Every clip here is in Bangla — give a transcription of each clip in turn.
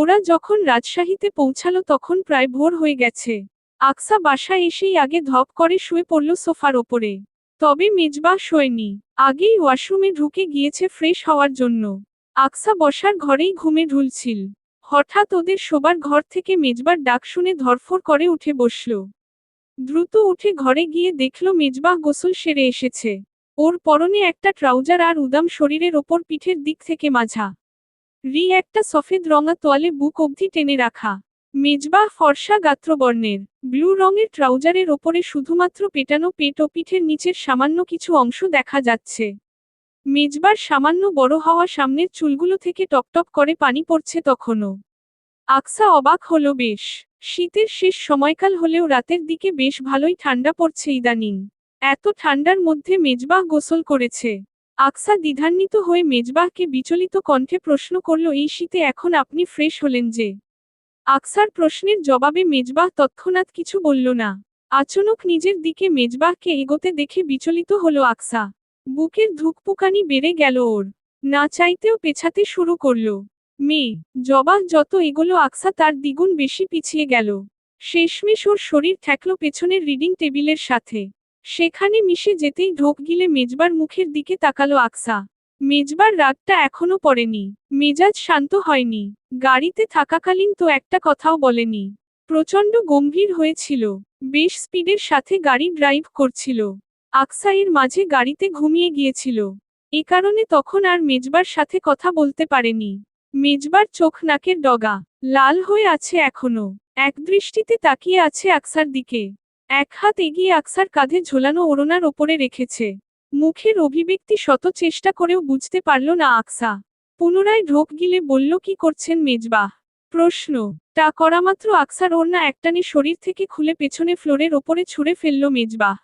ওরা যখন রাজশাহীতে পৌঁছালো তখন প্রায় ভোর হয়ে গেছে। আকসা বাসায় এসেই আগে ধপ করে শুয়ে পড়ল সোফার ওপরে। তবে মেজবাহ শোয়নি। আগেই ওয়াশরুমে ঢুকে গিয়েছে ফ্রেশ হওয়ার জন্য। আকসা বসার ঘরেই ঘুমে ঢুলছিল। হঠাৎ ওদের শোবার ঘর থেকে মেজবার ডাক শুনে ধরফর করে উঠে বসল। দ্রুত উঠে ঘরে গিয়ে দেখল মেজবাহ গোসল সেরে এসেছে। ওর পরনে একটা ট্রাউজার আর উদাম শরীরের ওপর পিঠের দিক থেকে মাঝা একটা সফেদ রঙা তোয়ালে বুক অবধি টেনে রাখা। মেজবাহ ফর্সা গাত্রবর্ণের। ব্লু রঙের ট্রাউজারের ওপরে শুধুমাত্র পেটানো পেট ও পিঠের নিচের সামান্য কিছু অংশ দেখা যাচ্ছে। মেজবার সামান্য বড় হওয়া সামনের চুলগুলো থেকে টপটপ করে পানি পড়ছে তখনও। আকসা অবাক হলো বেশ। শীতের শেষ সময়কাল হলেও রাতের দিকে বেশ ভালোই ঠান্ডা পড়ছে ইদানিং। এত ঠান্ডার মধ্যে মেজবাহ গোসল করেছে। আকসা দ্বিধান্বিত হয়ে মেজবাহকে বিচলিত কণ্ঠে প্রশ্ন করল, এই শীতে এখন আপনি ফ্রেশ হলেন যে? আকসার প্রশ্নের জবাবে মেজবাহ তৎক্ষণাৎ কিছু বলল না। আচমক নিজের দিকে মেজবাহকে এগোতে দেখে বিচলিত হলো আকসা। বুকের ধুকপুকানি বেড়ে গেল ওর। না চাইতেও পেছাতে শুরু করল। মেয়ে জবাহ যত এগোলো আকসা তার দ্বিগুণ বেশি পিছিয়ে গেল। শেষমেশ ওর শরীর ঠেকল পেছনের রিডিং টেবিলের সাথে। সেখানে মিশে যেতেই ঢোক গিলে মেজবার মুখের দিকে তাকালো আকসা। মেজবার রাগটা এখনো পড়েনি। মেজাজ শান্ত হয়নি। গাড়িতে থাকাকালীন তো একটা কথাও বলেনি। প্রচণ্ড গম্ভীর হয়েছিল। বেশ স্পিডের সাথে গাড়ি ড্রাইভ করছিল। আকসা এর মাঝে গাড়িতে ঘুমিয়ে গিয়েছিল। এ কারণে তখন আর মেজবার সাথে কথা বলতে পারেনি। মেজবার চোখ নাকের ডগা লাল হয়ে আছে এখনো। একদৃষ্টিতে তাকিয়ে আছে আকসার দিকে। এক হাত এগিয়ে আকসার কাঁধে ঝোলানো ওড়নার ওপরে রেখেছে। মুখের অভিব্যক্তি শত চেষ্টা করেও বুঝতে পারল না আকসা। পুনরায় ঢোক গিলে বলল, কি করছেন মেজবাহ? প্রশ্ন টা করামাত্র আকসার ওড়না একটানে শরীর থেকে খুলে পেছনে ফ্লোরের ওপরে ছুঁড়ে ফেলল মেজবাহ।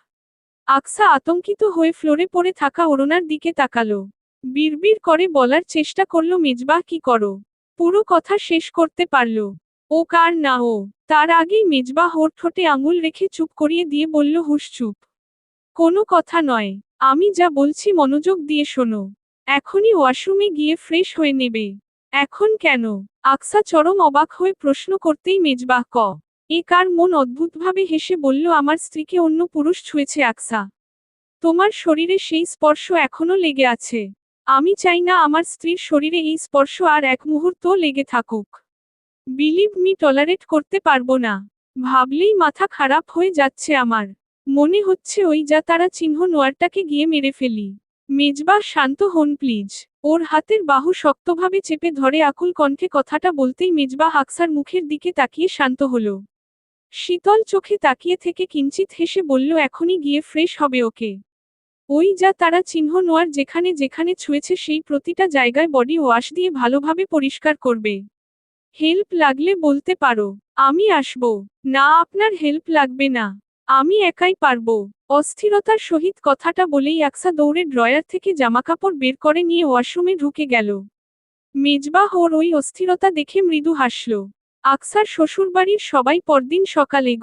আকসা আতঙ্কিত হয়ে ফ্লোরে পড়ে থাকা ওড়নার দিকে তাকালো। বিড়বিড় করে বলার চেষ্টা করল, মেজবাহ কি করো? পুরো কথা শেষ করতে পারল ও কার না ও। তার আগেই মেজবাহ ওর ঠোঁটে আঙুল রেখে চুপ করিয়ে দিয়ে বলল, হুশ চুপ। কোনো কথা নয়। আমি যা বলছি মনোযোগ দিয়ে শোনো। এখনই ওয়াশরুমে গিয়ে ফ্রেশ হয়ে নেবে। এখন কেন? আকসা চরম অবাক হয়ে প্রশ্ন করতেই মেজবাহ এ কার মন অদ্ভুতভাবে হেসে বলল, আমার স্ত্রীকে অন্য পুরুষ ছুঁয়েছে আকসা। তোমার শরীরে সেই স্পর্শ এখনো লেগে আছে। আমি চাই না আমার স্ত্রীর শরীরে এই স্পর্শ আর এক মুহূর্তও লেগে থাকুক। বিলিভ মি, টলারেট করতে পারবো না। ভাবলেই মাথা খারাপ হয়ে যাচ্ছে আমার। মনে হচ্ছে ওই যা তারা চিহ্ন নোয়ারটাকে গিয়ে মেরে ফেলি। মেজবাহ শান্ত হন প্লিজ। ওর হাতের বাহু শক্তভাবে চেপে ধরে আকুল কণ্ঠে কথাটা বলতেই মেজবাহ আকসার মুখের দিকে তাকিয়ে শান্ত হলো। শীতল চোখে তাকিয়ে থেকে কিঞ্চিত হেসে বলল, এখনই গিয়ে ফ্রেশ হবে ওকে। ওই যা তারা চিহ্ন নোয়ার যেখানে যেখানে ছুঁয়েছে সেই প্রতিটা জায়গায় বডি ওয়াশ দিয়ে ভালোভাবে পরিষ্কার করবে। হেল্প লাগলে বলতে পারো। আমি আসবো। না, আপনার হেল্প লাগবে না। আমি একাই পারবো। অস্থিরতার সহিত কথাটা বলেই আকসা দৌড়ে ড্রয়ার থেকে জামাকাপড় বের করে নিয়ে ওয়াশরুমে ঢুকে গেল। মেজবাহ ওর ওই অস্থিরতা দেখে মৃদু হাসল। আকসার শ্বশুরবাড়ির সবাই পরদিন সকালে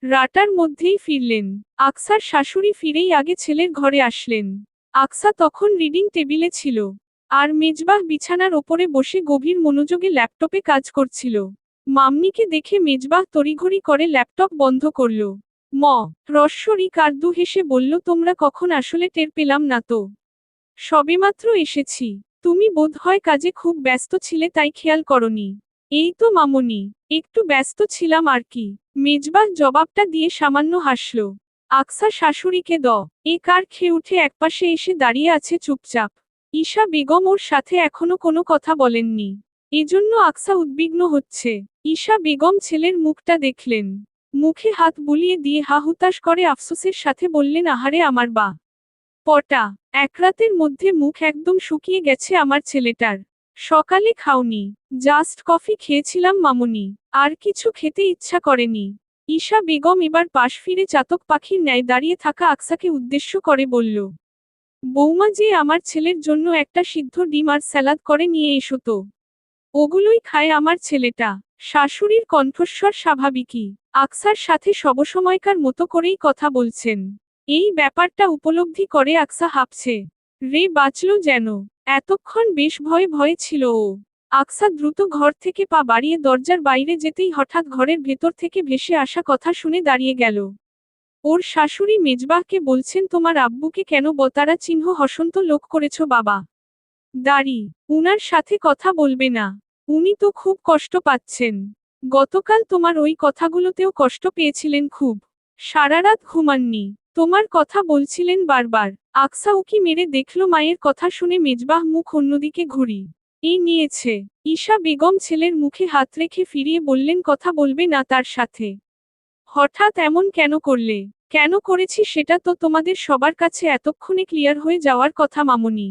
রাটার মধ্যেই ফিরলেন। আকসার শাশুড়ি ফিরেই আগে ছেলের ঘরে আসলেন। আকসা তখন রিডিং টেবিলে ছিল। আর মেজবাহ বিছানার ওপরে বসে গভীর মনোযোগে ল্যাপটপে কাজ করছিল। মাম্নিকে দেখে মেজবাহ তড়িঘড়ি করে ল্যাপটপ বন্ধ করল। রস্বরী কার্দু হেসে বলল, তোমরা কখন আসলে টের পেলাম না তো। সবেমাত্র এসেছি। তুমি বোধহয় কাজে খুব ব্যস্ত ছিলে তাই খেয়াল করনি। এই তো মামনি, একটু ব্যস্ত ছিলাম আর কি। মেজবাহ জবাবটা দিয়ে সামান্য হাসল। আকসা শাশুড়িকে এ কার খেয়ে উঠে একপাশে এসে দাঁড়িয়ে আছে চুপচাপ। ঈশা বেগম ওর সাথে এখনো কোনো কথা বলেননি। এজন্য আকসা উদ্বিগ্ন হচ্ছে। ঈশা বেগম ছেলের মুখটা দেখলেন। মুখে হাত বুলিয়ে দিয়ে হা হুতাশ করে আফসোসের সাথে বললেন, আহারে আমার পটা, এক রাতের মধ্যে মুখ একদম শুকিয়ে গেছে আমার ছেলেটার। সকালে খাওনি, জাস্ট কফি খেয়েছিলাম মামুনি। আর কিছু খেতে ইচ্ছা করেনি। ঈশা বেগম এবার পাশ ফিরে চাতক পাখির ন্যায় দাঁড়িয়ে থাকা আকসাকে উদ্দেশ্য করে বলল, বৌমা যে আমার ছেলের জন্য একটা সিদ্ধ ডিম আর স্যালাদ করে নিয়ে এসো তো। ওগুলোই খায় আমার ছেলেটা। শাশুড়ির কণ্ঠস্বর স্বাভাবিকই। আকসার সাথে সবসময়কার মতো করেই কথা বলছেন। এই ব্যাপারটা উপলব্ধি করে আকসা হাঁপছে। রে বাঁচল যেন। এতক্ষণ বেশ ভয়ে ভয়ে ছিল ও। আকসা দ্রুত ঘর থেকে পা বাড়িয়ে দরজার বাইরে যেতেই হঠাৎ ঘরের ভেতর থেকে ভেসে আসা কথা শুনে দাঁড়িয়ে গেল। ওর শাশুড়ি মেজবাহকে বলছেন, তোমার আব্বুকে কেন বতারা চিহ্ন হসন্ত লোক করেছ বাবা? দাঁড়ি, উনার সাথে কথা বলবে না। উনি তো খুব কষ্ট পাচ্ছেন। গতকাল তোমার ওই কথাগুলোতেও কষ্ট পেয়েছিলেন খুব। সারা রাত ঘুমাননি। তোমার কথা বলছিলেন বারবার। আকসা উকি মেরে দেখল মায়ের কথা শুনে মেজবাহ মুখ অন্যদিকে ঘুরি এই নিয়েছে। ঈশা বেগম ছেলের মুখে হাত রেখে ফিরিয়ে বললেন, কথা বলবে না তার সাথে? হঠাৎ এমন কেন করলে? কেন করেছি সেটা তো তোমাদের সবার কাছে এতক্ষণে ক্লিয়ার হয়ে যাওয়ার কথা মামুনি।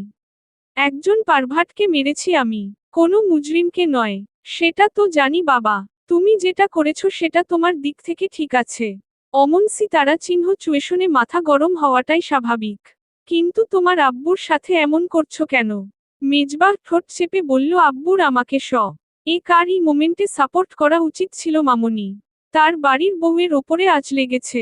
একজন পারভাটকে মেরেছি আমি, কোনো মুজরিমকে নয়। সেটা তো জানি বাবা। তুমি যেটা করেছো সেটা তোমার দিক থেকে ঠিক আছে। অমন সিতারা চিহ্ন চুয়েশনে মাথা গরম হওয়াটাই স্বাভাবিক। কিন্তু তোমার আব্বুর সাথে এমন করছো কেন? মেজবাহ ঠোঁট চেপে বলল, আব্বুর আমাকে এ কার এই মোমেন্টে সাপোর্ট করা উচিত ছিল মামুনি। তার বাড়ির বউয়ের ওপরে আঁচ লেগেছে।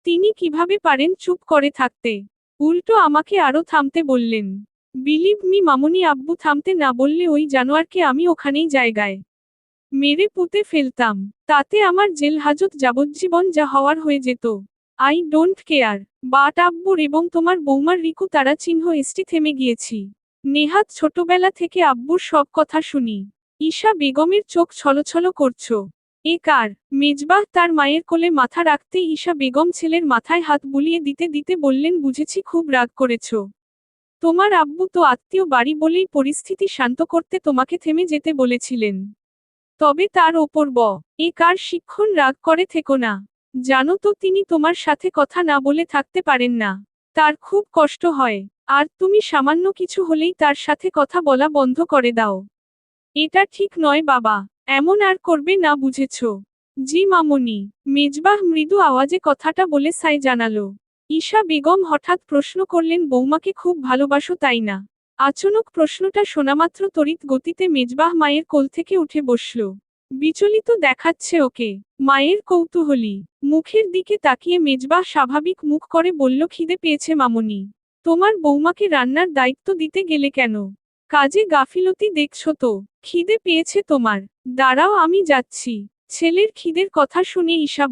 তিনি কিভাবে পারেন চুপ করে থাকতে? উল্টো আমাকে আরো থামতে বললেন। বিলিভ মি মামুনি, আব্বু থামতে না বললে ওই জানোয়ারকে আমি ওখানেই জায়গায় মেরে পুঁতে ফেলতাম। তাতে আমার জেল হাজত যাবজ্জীবন যা হওয়ার হয়ে যেত। I don't care. বাট আব্বুর এবং তোমার বৌমার রিকু তারা চিহ্ন থেমে গিয়েছি। নেহাত ছোটবেলা থেকে আব্বুর সব কথা শুনি। ঈশা বেগমের চোখ ছলছল করছো। এ কার? মেজবাহ তার মায়ের কোলে মাথা রাখতে ঈশা বেগম ছেলের মাথায় হাত বুলিয়ে দিতে দিতে বললেন, বুঝেছি খুব রাগ করেছো। তোমার আব্বু তো আত্মীয় বাড়ি বলেই পরিস্থিতি শান্ত করতে তোমাকে থেমে যেতে বলেছিলেন। তবে তার ওপর এ কার শিক্ষণ রাগ করে থেকো না। জানো তো তিনি তোমার সাথে কথা না বলে থাকতে পারেন না। তার খুব কষ্ট হয়। আর তুমি সামান্য কিছু হলেই তার সাথে কথা বলা বন্ধ করে দাও। এটা ঠিক নয় বাবা। এমন আর করবে না, বুঝেছো? জি মামুনি। মেজবাহ মৃদু আওয়াজে কথাটা বলে সাই জানালো। ঈশা বেগম হঠাৎ প্রশ্ন করলেন, বৌমাকে খুব ভালোবাসো তাই না? আচমক প্রশ্নটা শোনামাত্র তড়িৎ গতিতে মেজবাহ মায়ের কোল থেকে উঠে বসল। বিচলিত দেখাচ্ছে ওকে। মায়ের কৌতূহলী মুখের দিকে তাকিয়ে মেজবাহ স্বাভাবিক মুখ করে বলল, খিদে পেয়েছে মামুনি। তোমার বৌমাকে রান্নার দায়িত্ব দিতে গেলে কেন? কাজে গাফিলতি দেখছো তো? খিদে পেয়েছে তোমার? দাঁড়াও আমি যাচ্ছি। ছেলের খিদের কথা শুনে ঈশা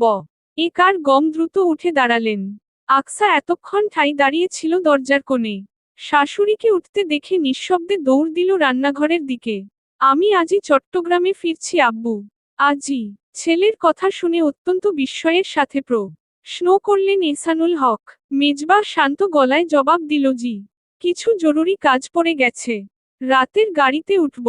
এ কার গম দ্রুত উঠে দাঁড়ালেন। আকসা এতক্ষণ ঠাই দাঁড়িয়ে ছিল দরজার কোণে। শাশুড়িকে উঠতে দেখে নিঃশব্দে দৌড় দিল রান্নাঘরের দিকে। আমি আজই চট্টগ্রামে ফিরছি আব্বু। আজই? ছেলের কথা শুনে অত্যন্ত বিস্ময়ের সাথে প্রশ্ন করলেন এহসানুল হক। মেজবাহ শান্ত গলায় জবাব দিল, জি। কিছু জরুরি কাজ পড়ে গেছে। রাতের গাড়িতে উঠব।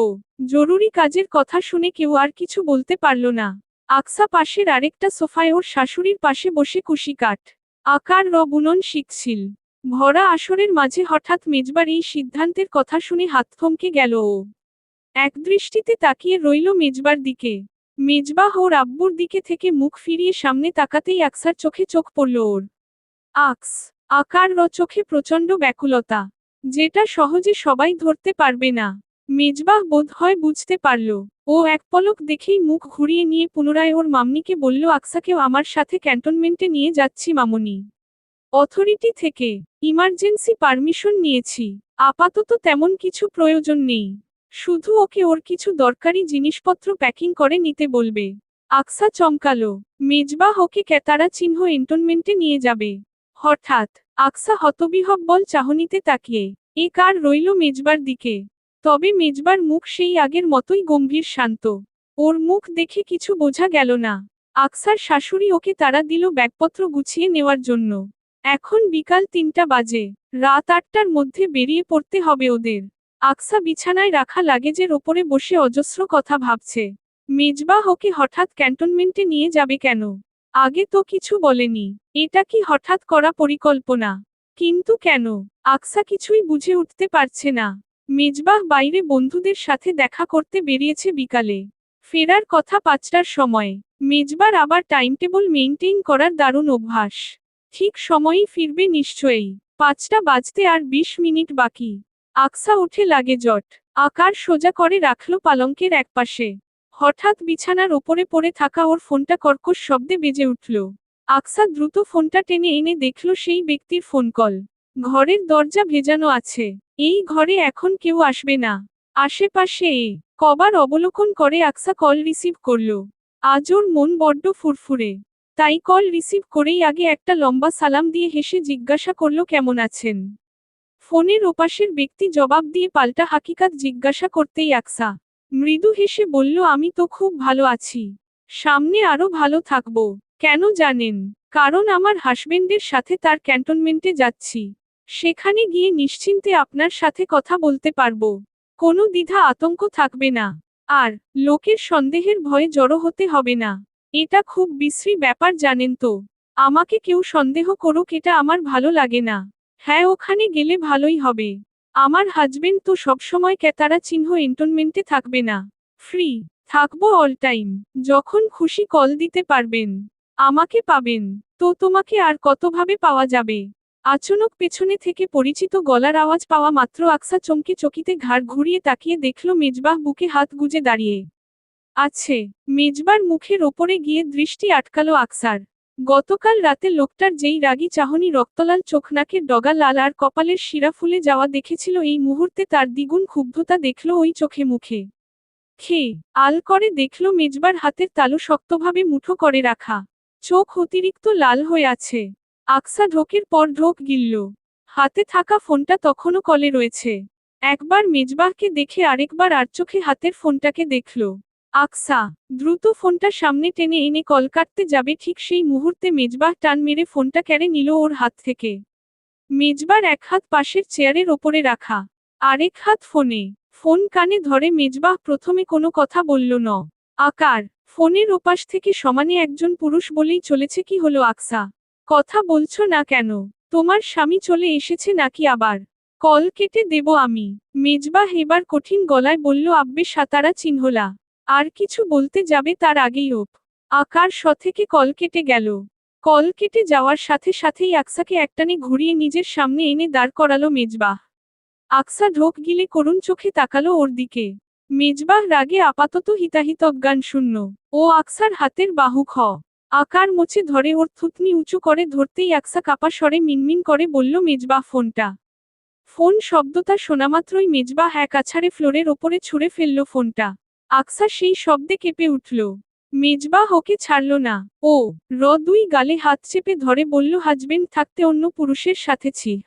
জরুরি কাজের কথা শুনে কেউ আর কিছু বলতে পারল না। আকসা পাশের আরেকটা সোফায় ওর শাশুড়ির পাশে বসে কুশি কাঠ আকার বুনন শিখছিল। ভরা আসরের মাঝে হঠাৎ মেজবার এই সিদ্ধান্তের কথা শুনে হাত থমকে গেল ও। একদৃষ্টিতে তাকিয়ে রইল মেজবার দিকে। মেজবাহ ওর আব্বুর দিকে থেকে মুখ ফিরিয়ে সামনে তাকাতেই আকসার চোখে চোখ পড়ল ওর। আকার চোখে প্রচণ্ড ব্যাকুলতা, যেটা সহজে সবাই ধরতে পারবে না। মেজবাহ বোধ হয় বুঝতে পারল। ও এক পলক দেখেই মুখ ঘুরিয়ে নিয়ে পুনরায় ওর মাম্মিকে বলল, আকসাকেও আমার সাথে ক্যান্টনমেন্টে নিয়ে যাচ্ছি মামুনি। অথরিটি থেকে ইমার্জেন্সি পারমিশন নিয়েছি। আপাতত তেমন কিছু প্রয়োজন নেই। শুধু ওকে ওর কিছু দরকারি জিনিসপত্র প্যাকিং করে নিতে বলবে। আকসা চমকালো। মেজবাহ ওকে ক্যাতারা চিহ্ন এন্টনমেন্টে নিয়ে যাবে? হঠাৎ আকসা হতবিহ্বল চাহনিতে তাকিয়ে এ কার রইল মেজবার দিকে। তবে মেজবার মুখ সেই আগের মতোই গম্ভীর শান্ত। ওর মুখ দেখে কিছু বোঝা গেল না। আকসার শাশুড়ি ওকে তাড়া দিল ব্যাগপত্র গুছিয়ে নেওয়ার জন্য। এখন বিকাল 3টা বাজে। রাত 8টার মধ্যে বেরিয়ে পড়তে হবে ওদের। আকসা বিছানায় রাখা লাগেজের ওপরে বসে অজস্র কথা ভাবছে। মেজবাহ ওকে হঠাৎ ক্যান্টনমেন্টে নিয়ে যাবে কেন? আগে তো কিছু বলেনি। এটা কি হঠাৎ করা পরিকল্পনা? কিন্তু কেন? আকসা কিছুই বুঝে উঠতে পারছে না। মেজবাহ বাইরে বন্ধুদের সাথে দেখা করতে বেরিয়েছে বিকালে। ফেরার কথা 5টার সময়। মেজবার আবার টাইমটেবল মেইনটেইন করার দারুণ অভ্যাস। ঠিক সময়েই ফিরবে নিশ্চয়ই। 5টা বাজতে আর 20 মিনিট বাকি। আকসা উঠে লাগেজট আকার সোজা করে রাখল পালঙ্কের একপাশে। হঠাৎ বিছানার ওপরে পড়ে থাকা ওর ফোনটা কর্কশ শব্দে বেজে উঠল। আকসা দ্রুত ফোনটা টেনে এনে দেখল সেই ব্যক্তির ফোন কল। ঘরের দরজা ভেজানো আছে। এই ঘরে এখন কেউ আসবে না। আশেপাশে কবার অবলোকন করে আকসা কল রিসিভ করলো। আজ ওর মন বড্ড ফুরফুরে। তাই কল রিসিভ করেই আগে একটা লম্বা সালাম দিয়ে হেসে জিজ্ঞাসা করলো কেমন আছেন। ফোনের ওপাশের ব্যক্তি জবাব দিয়ে পাল্টা হাকিকাত জিজ্ঞাসা করতেই আকসা মৃদু হেসে বলল আমি তো খুব ভালো আছি। সামনে আরো ভালো থাকবো। কেন জানেন? কারণ আমার হাসবেন্ডের সাথে তার ক্যান্টনমেন্টে যাচ্ছি। সেখানে গিয়ে নিশ্চিন্তে আপনার সাথে কথা বলতে পারবো। কোনো দ্বিধা আতঙ্ক থাকবে না। আর লোকের সন্দেহের ভয়ে জড়ো হতে হবে না। এটা খুব বিশ্রী ব্যাপার জানেন তো। আমাকে কেউ সন্দেহ করুক এটা আমার ভালো লাগে না। হ্যাঁ ওখানে গেলে ভালোই হবে। আমার হাজবেন্ড তো সবসময় ক্যাতারা চিহ্ন এন্টনমেন্টে থাকবে না। ফ্রি থাকবো অল টাইম। যখন খুশি কল দিতে পারবেন। আমাকে পাবেন। তো তোমাকে আর কতভাবে পাওয়া যাবে? আচমক পেছনে থেকে পরিচিত গলার আওয়াজ পাওয়া মাত্র আকসা চমকে চকিতে ঘাড় ঘুরিয়ে তাকিয়ে দেখল মেজবাহ বুকে হাত গুজে দাঁড়িয়ে আছে। মেজবার মুখের ওপরে গিয়ে দৃষ্টি আটকালো আকসার। গতকাল রাতে লোকটার যেই রাগী চাহনি রক্তলাল চোখ নাকের ডগা লাল আর কপালের শিরা ফুলে যাওয়া দেখেছিল এই মুহূর্তে তার দ্বিগুণ ক্ষুব্ধতা দেখল ওই চোখে মুখে। খেয়ে আল করে দেখল মেজবার হাতের তালু শক্তভাবে মুঠো করে রাখা। চোখ অতিরিক্ত লাল হয়ে আছে। আকসা ঢোকের পর ঢোক গিলল। হাতে থাকা ফোনটা তখনও কলে রয়েছে। একবার মেজবাহকে দেখে আরেকবার আর চোখে হাতের ফোনটাকে দেখল। আকসা দ্রুত ফোনটা সামনে টেনে এনে কল কাটতে যাবে ঠিক সেই মুহূর্তে মেজবাহ টান মেরে ফোনটা কেড়ে নিল ওর হাত থেকে। মেজবার এক হাত পাশের চেয়ারের ওপরে রাখা। আরেক হাত ফোনে। ফোন কানে ধরে মেজবাহ প্রথমে কোনো কথা বলল ন। আকার ফোনের ওপাশ থেকে সমানে একজন পুরুষ বলেই চলেছে কি হলো আকসা? কথা বলছো না কেন? তোমার স্বামী চলে এসেছে নাকি আবার? কল কেটে দেব আমি। মেজবাহ এবার কঠিন গলায় বলল আব্বে সাতারা চিহ্নলা। আর কিছু বলতে যাবে তার আগেই আকার থেকে কল কেটে গেল। কল কেটে যাওয়ার সাথে সাথেই আকসাকে একটানে ঘুরিয়ে নিজের সামনে এনে দাঁড় করালো মেজবাহ। আকসা ঢোক গিলে করুণ চোখে তাকালো ওর দিকে। মেজবাহ রাগে আপাতত হিতাহিত অজ্ঞান শূন্য। ও আকসার হাতের বাহু আকার মুছে ধরে ওর থুতনি উঁচু করে ধরতেই আকসা কাপা স্বরে মিনমিন করে বলল মেজবাহ ফোনটা। ফোন শব্দটা শোনামাত্রই মেজবাহ এক আছাড়ে ফ্লোরের ওপরে ছুঁড়ে ফেলল ফোনটা। আকসা সেই শব্দে কেঁপে উঠল। মেজবাহ ওকে ছাড়ল না। ও দুই গালে হাত চেপে ধরে বলল হাজবেন্ড থাকতে অন্য পুরুষের সাথে ছি।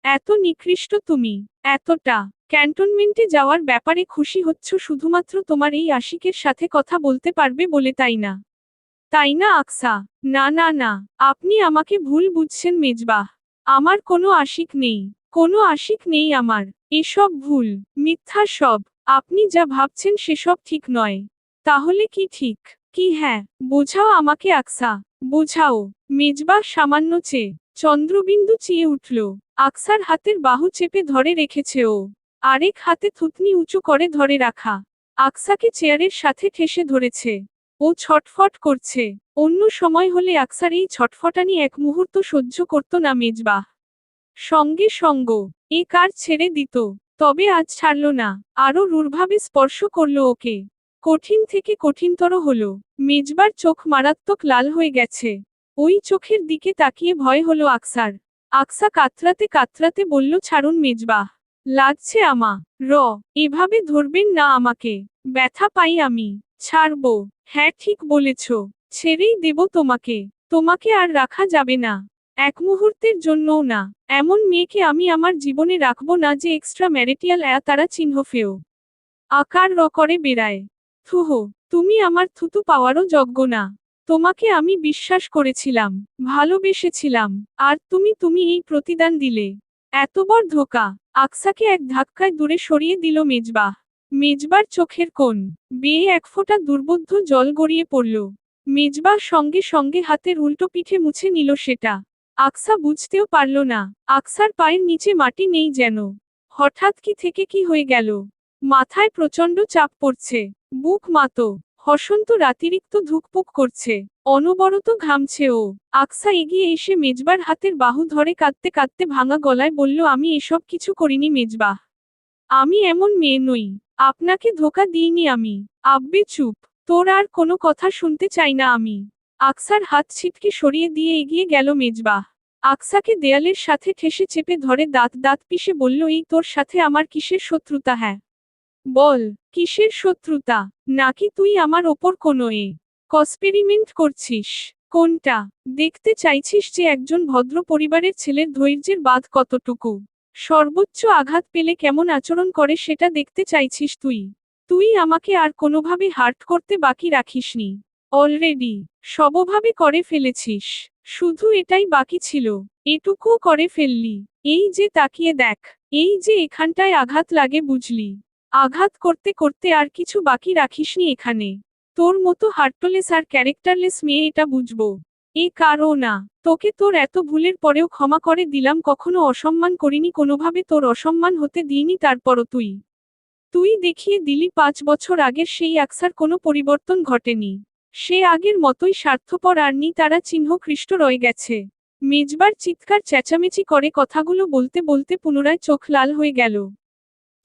এত নিকৃষ্ট তুমি। এতটা ক্যান্টনমেন্টে যাওয়ার ব্যাপারে খুশি হচ্ছ শুধুমাত্র তোমার এই আশিকের সাথে কথা বলতে পারবে বলে তাই না? তাই না আকসা? না না না, আপনি আমাকে ভুল বুঝছেন মেজবাহ। আমার কোনো আশিক নেই। কোনো আশিক নেই আমার। এসব ভুল, মিথ্যা সব। আপনি যা ভাবছেন সেসব ঠিক নয়। তাহলে কি ঠিক? কি হ্যাঁ, বোঝাও আমাকে আকসা, বোঝাও। মেজবাহ সামান্য চন্দ্রবিন্দু চেয়ে উঠল। আকসার হাতের বাহু চেপে ধরে রেখেছে ও। আরেক হাতে থুতনি উঁচু করে ধরে রাখা। আকসাকে চেয়ারের সাথে ঠেসে ধরেছে। ও ছটফট করছে। অন্য সময় হলে আকসার এই ছটফটানি এক মুহূর্ত সহ্য করত না মেজবাহ। সঙ্গে সঙ্গ কার ছেড়ে দিত। তবে আজ ছাড়ল না। আরো রূঢ়ভাবে স্পর্শ করল ওকে। কঠিন থেকে কঠিনতর হলো। মেজবার চোখ মারাত্মক লাল হয়ে গেছে। ওই চোখের দিকে তাকিয়ে ভয় হলো আকসার। আকসা কাতরাতে কাতরাতে বলল ছাড়ুন মেজবাহ। লাগছে এভাবে ধরবেন না আমাকে। ব্যথা পাই আমি। ছাড়বো। হ্যাঁ ঠিক বলেছ। ছেড়েই দেব তোমাকে। তোমাকে আর রাখা যাবে না। এক মুহূর্তের জন্যও না। এমন মেয়েকে আমি আমার জীবনে রাখবো না যে এক্সট্রা ম্যারিটিয়াল তারা চিহ্ন ফেও আকার করে বেড়ায়। থুহ, তুমি আমার থুতু পাওয়ারও যোগ্য না। তোমাকে আমি বিশ্বাস করেছিলাম, ভালোবেসেছিলাম, আর তুমি এই প্রতিদান দিলে। এত বড় ধোঁকা। আকসাকে এক ধাক্কায় দূরে সরিয়ে দিল মেজবাহ। মেজবার চোখের কোণ বেয়ে এক ফোঁটা দুর্বোধ্য জল গড়িয়ে পড়ল। মেজবাহ সঙ্গে সঙ্গে হাতের উল্টো পিঠে মুছে নিল সেটা। আকসা বুঝতেও পারল না। আকসার পায়ের নিচে মাটি নেই যেন। হঠাৎ কি থেকে কি হয়ে গেল। মাথায় প্রচণ্ড চাপ পড়ছে। বুক মাতো। হসন্ত রাতিরিক্ত ধুকপুক করছে। অনবরত ঘামছে ও। আকসা এগিয়ে এসে মেজবার হাতের বাহু ধরে কাঁদতে কাঁদতে ভাঙা গলায় বলল আমি এসব কিছু করিনি মেজবাহ। আমি এমন মেয়ে নই। আপনাকে ধোঁকা দিইনি আমি। আব্বে চুপ। তোর আর কোনো কথা শুনতে চাই না আমি। আকসার হাত ছিটকে সরিয়ে দিয়ে এগিয়ে গেল মেজবাহ। আকসাকে দেয়ালের সাথে ঠেসে চেপে ধরে দাঁত দাঁত পিষে বলল এই তোর সাথে আমার কিসের শত্রুতা হ্যাঁ? বল, কিসের শত্রুতা? নাকি তুই আমার ওপর কোনো কসপেরিমেন্ট করছিস? কোনটা? দেখতে চাইছিস যে একজন ভদ্র পরিবারের ছেলের ধৈর্যের বাঁধ কতটুকু? সর্বোচ্চ আঘাত পেলে কেমন আচরণ করে সেটা দেখতে চাইছিস তুই? তুই আমাকে আর কোনোভাবে হার্ট করতে বাকি রাখিসনি। অলরেডি সবভাবে করে ফেলেছিস। শুধু এটাই বাকি ছিল। এটুকুও করে ফেললি। এই যে তাকিয়ে দেখ। এই যে এখানটায় আঘাত লাগে বুঝলি। আঘাত করতে করতে আর কিছু বাকি রাখিসনি এখানে। তোর মতো হার্টলেস আর ক্যারেক্টারলেস মেয়ে এটা বুঝবো। এ কারও না। তোকে তোর এত ভুলের পরেও ক্ষমা করে দিলাম, কখনো অসম্মান করিনি, কোনোভাবে তোর অসম্মান হতে দিইনি, তারপরও তুই দেখিয়ে দিলি 5 বছর আগের সেই আকসার কোনো পরিবর্তন ঘটেনি। সে আগের মতোই স্বার্থপর আর তারা চিহ্ন খ্রিস্ট রয়ে গেছে। মেজবার চিৎকার চেঁচামেচি করে কথাগুলো বলতে বলতে পুনরায় চোখ লাল হয়ে গেল।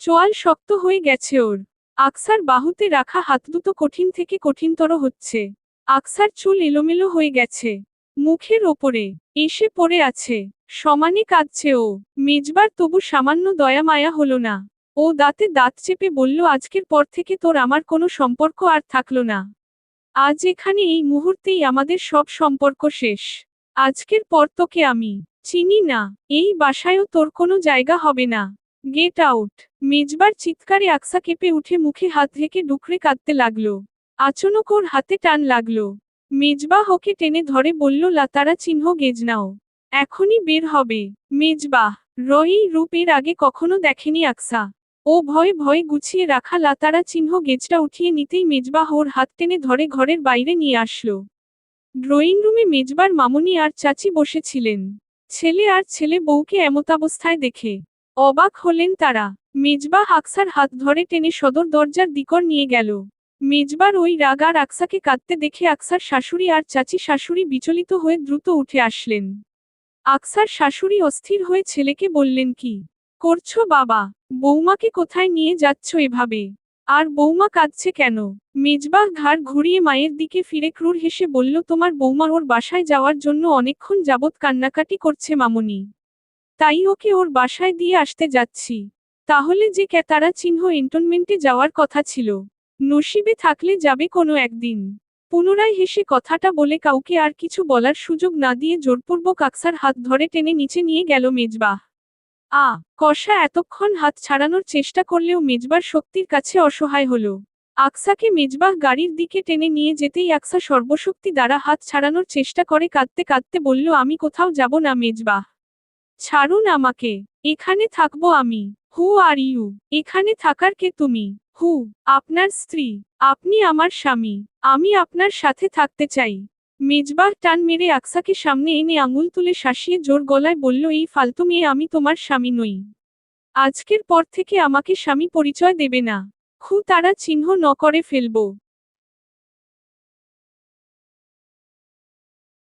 চোয়াল শক্ত হয়ে গেছে ওর। আকসার বাহুতে রাখা হাত দুটো কঠিন থেকে কঠিনতর হচ্ছে। আকসার চুল এলোমেলো হয়ে গেছে। মুখের ওপরে এসে পড়ে আছে। সমানে কাঁদছে ও। মেজবার তবু সামান্য দয়া মায়া হলো না। ও দাঁতে দাঁত চেপে বলল, আজকের পর থেকে তোর আমার কোনো সম্পর্ক আর থাকলো না। আজ এখানে এই মুহূর্তেই আমাদের সব সম্পর্ক শেষ। আজকের পর তোকে আমি চিনি না। এই বাসায়ও তোর কোনো জায়গা হবে না। Get out. মেজবার চিৎকারে আকসা কেঁপে উঠে মুখে হাত রেখে ডুকরে কাঁদতে লাগলো। আচমক ওর হাতে টান লাগলো। মেজবাহ ওকে টেনে ধরে বলল, লাতারা চিহ্ন গেজ নাও। এখনই বের হবে। মেজবাহ এই রূপ এর আগে কখনো দেখেনি আকসা। ও ভয়ে ভয়ে গুছিয়ে রাখা লাতারা চিহ্ন গেজটা উঠিয়ে নিতেই মেজবাহ ওর হাত টেনে ধরে ঘরের বাইরে নিয়ে আসলো। ড্রয়িং রুমে মেজবার মামুনি আর চাচি বসেছিলেন। ছেলে আর ছেলে বউকে এমতাবস্থায় দেখে অবাক হলেন তারা। মেজবাহ আকসার হাত ধরে টেনে সদর দরজার দিকর নিয়ে গেল। মেজবার ওই রাগ আর আকসাকে কাঁদতে দেখে আকসার শাশুড়ি আর চাচি শাশুড়ি বিচলিত হয়ে দ্রুত উঠে আসলেন। আকসার শাশুড়ি অস্থির হয়ে ছেলেকে বললেন, কি করছো বাবা? বৌমাকে কোথায় নিয়ে যাচ্ছ এভাবে? আর বৌমা কাঁদছে কেন? মেজবাহ ঘাড় ঘুরিয়ে মায়ের দিকে ফিরে ক্রূর হেসে বলল, তোমার বৌমা ওর বাসায় যাওয়ার জন্য অনেকক্ষণ যাবৎ কান্নাকাটি করছে মামুনি। তাই ওকে ওর বাসায় দিয়ে আসতে যাচ্ছি। তাহলে যে তারা চিহ্ন এন্টনমেন্টে যাওয়ার কথা ছিল। নসিবে থাকলে যাবে কোনো একদিন। পুনরায় হেসে কথাটা বলে কাউকে আর কিছু বলার সুযোগ না দিয়ে জোরপূর্বক আকসার হাত ধরে টেনে নিচে নিয়ে গেল মেজবাহ। কষা এতক্ষণ হাত ছাড়ানোর চেষ্টা করলেও মেজবার শক্তির কাছে অসহায় হলো। আকসাকে মেজবাহ গাড়ির দিকে টেনে নিয়ে যেতেই আকসা সর্বশক্তি দ্বারা হাত ছাড়ানোর চেষ্টা করে কাঁদতে কাঁদতে বলল, আমি কোথাও যাব না মেজবাহ। ছাড়ুন আমাকে। এখানে থাকবো আমি। হু আর ইউ? এখানে থাকার কে তুমি? হু? আপনার স্ত্রী। আপনি আমার স্বামী। আমি আপনার সাথে থাকতে চাই। মেজবাহ টান মেরে আকসাকে সামনে এনে আঙুল তুলে শাসিয়ে জোর গলায় বলল, এই ফালতু মেয়ে, আমি তোমার স্বামী নই। আজকের পর থেকে আমাকে স্বামী পরিচয় দেবে না। তারা চিহ্ন ন করে ফেলবো।